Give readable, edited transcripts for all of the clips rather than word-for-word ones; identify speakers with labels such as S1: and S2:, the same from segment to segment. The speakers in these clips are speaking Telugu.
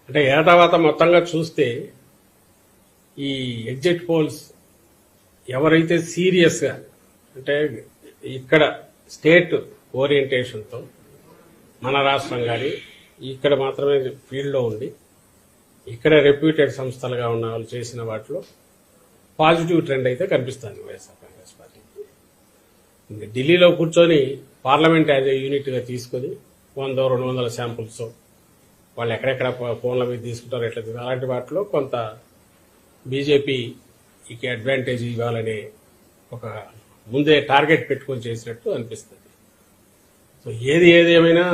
S1: అంటే ఏటావాత మొత్తంగా చూస్తే ఈ ఎగ్జిట్ పోల్స్ ఎవరైతే సీరియస్గా అంటే ఇక్కడ స్టేట్ ఓరియంటేషన్తో మన రాష్ట్రం కానీ ఇక్కడ మాత్రమే ఫీల్డ్లో ఉండి ఇక్కడ రెప్యూటెడ్ సంస్థలుగా ఉన్న వాళ్ళు చేసిన వాటిలో పాజిటివ్ ట్రెండ్ అయితే కనిపిస్తుంది వైఎస్ఆర్ కాంగ్రెస్ పార్టీకి. ఇంకా ఢిల్లీలో కూర్చొని పార్లమెంట్ యాజ్ ఏ యూనిట్గా తీసుకొని 100-200 శాంపుల్స్ వాళ్ళు ఎక్కడెక్కడ ఫోన్ల మీద తీసుకుంటారో ఎట్లా అలాంటి వాటిలో కొంత బీజేపీకి అడ్వాంటేజ్ ఇవ్వాలనే ఒక ముందే టార్గెట్ పెట్టుకొని చేసినట్టు అనిపిస్తుంది. సో ఏది ఏమైనా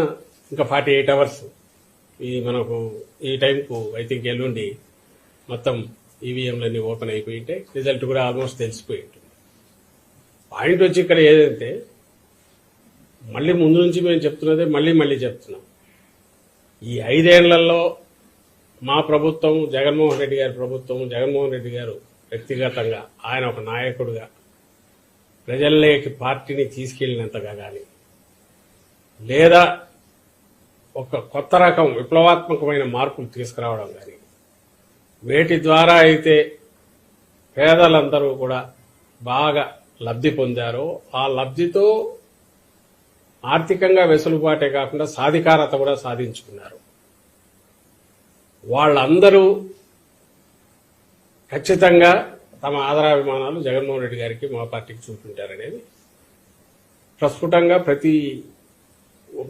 S1: ఇంకా 48 అవర్స్ ఈ మనకు ఈ టైంకు ఐ థింక్ ఎల్లుండి మొత్తం ఈవీఎంలన్నీ ఓపెన్ అయిపోయింటే రిజల్ట్ కూడా ఆల్మోస్ట్ తెలిసిపోయి ఉంటుంది. పాయింట్ వచ్చి ఇక్కడ ఏదంటే మళ్ళీ ముందు నుంచి మేము చెప్తున్నదే మళ్ళీ చెప్తున్నాం. ఈ 5 ఏళ్లలో మా ప్రభుత్వం జగన్మోహన్ రెడ్డి గారి ప్రభుత్వం జగన్మోహన్ రెడ్డి గారు వ్యక్తిగతంగా ఆయన ఒక నాయకుడిగా ప్రజల్లోకి పార్టీని తీసుకెళ్లినంతగా కానీ లేదా ఒక కొత్త రకం విప్లవాత్మకమైన మార్పులు తీసుకురావడం కానీ వేటి ద్వారా అయితే పేదలందరూ కూడా బాగా లబ్ధి పొందారో ఆ లబ్ధితో ఆర్థికంగా వెసులుబాటే కాకుండా సాధికారత కూడా సాధించుకున్నారు. వాళ్ళందరూ ఖచ్చితంగా తమ ఆదరాభిమానాలు జగన్మోహన్ రెడ్డి గారికి మా పార్టీకి చూపించారనేది ప్రస్ఫుటంగా ప్రతి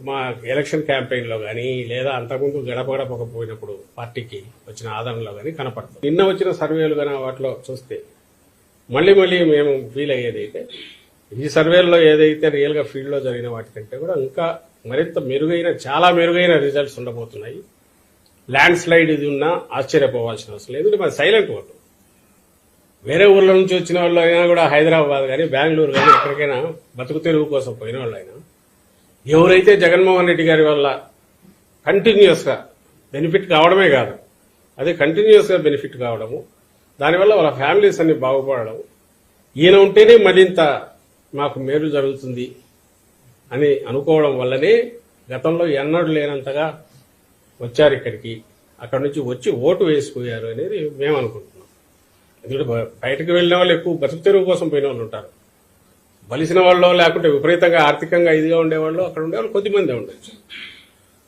S1: మా ఎలక్షన్ క్యాంపెయిన్లో కానీ లేదా అంతకుముందు గడపకపోయినప్పుడు పార్టీకి వచ్చిన ఆదరణలో కానీ కనపడుతుంది. నిన్న వచ్చిన సర్వేలు కానీ వాటిలో చూస్తే మళ్ళీ మేము ఫీల్ అయ్యేది అయితే ఈ సర్వేల్లో ఏదైతే రియల్గా ఫీల్డ్లో జరిగిన వాటికంటే కూడా ఇంకా మరింత మెరుగైన చాలా మెరుగైన రిజల్ట్స్ ఉండబోతున్నాయి. ల్యాండ్ స్లైడ్ ఇది ఉన్నా ఆశ్చర్యపోవాల్సిన అవసరం లేదు. మరి సైలెంట్ ఓటు వేరే ఊర్ల నుంచి వచ్చిన వాళ్ళు అయినా కూడా హైదరాబాద్ కానీ బెంగళూరు కానీ ఎక్కడికైనా బతుకు తెరువు కోసం పోయిన వాళ్ళు అయినా ఎవరైతే జగన్మోహన్ రెడ్డి గారి వల్ల కంటిన్యూస్ గా బెనిఫిట్ కావడమే కాదు అదే కంటిన్యూస్ గా బెనిఫిట్ కావడము దానివల్ల వాళ్ళ ఫ్యామిలీస్ అన్ని బాగుపడడం ఈయన ఉంటేనే మరింత మాకు మేలు జరుగుతుంది అని అనుకోవడం వల్లనే గతంలో ఎన్నడూ లేనంతగా వచ్చారు ఇక్కడికి. అక్కడి నుంచి వచ్చి ఓటు వేసిపోయారు అనేది మేము అనుకుంటున్నాం. ఎందుకంటే బయటకు వెళ్ళిన వాళ్ళు ఎక్కువ బతుకు తెరువు కోసం పోయిన వాళ్ళు ఉంటారు. బలిసిన వాళ్ళు లేకుంటే విపరీతంగా ఆర్థికంగా ఇదిగా ఉండేవాళ్ళు అక్కడ ఉండేవాళ్ళు కొద్దిమందే ఉండొచ్చు.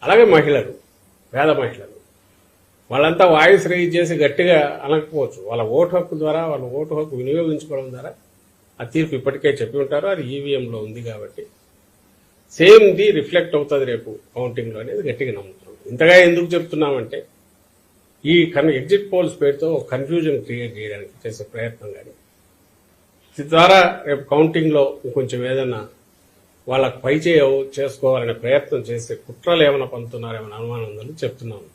S1: అలాగే మహిళలు పేద మహిళలు వాళ్ళంతా వాయిస్ రైజ్ చేసి గట్టిగా అనకపోవచ్చు. వాళ్ళ ఓటు హక్కు ద్వారా వాళ్ళ ఓటు హక్కు వినియోగించుకోవడం ద్వారా ఆ తీర్పు ఇప్పటికే చెప్పి ఉంటారు. అది ఈవీఎంలో ఉంది కాబట్టి సేమ్ ది రిఫ్లెక్ట్ అవుతుంది రేపు కౌంటింగ్లో అనేది గట్టిగా నమ్ముతున్నాం. ఇంతగా ఎందుకు చెప్తున్నామంటే ఈ ఎగ్జిట్ పోల్స్ పేరుతో కన్ఫ్యూజన్ క్రియేట్ చేయడానికి చేసే ప్రయత్నం కానీ ద్వారా రేపు కౌంటింగ్లో కొంచెం ఏదైనా వాళ్ళకు పై చేసుకోవాలనే ప్రయత్నం చేసే కుట్రలు ఏమైనా పొందుతున్నారేమైనా అనుమానం ఉందని చెప్తున్నాము.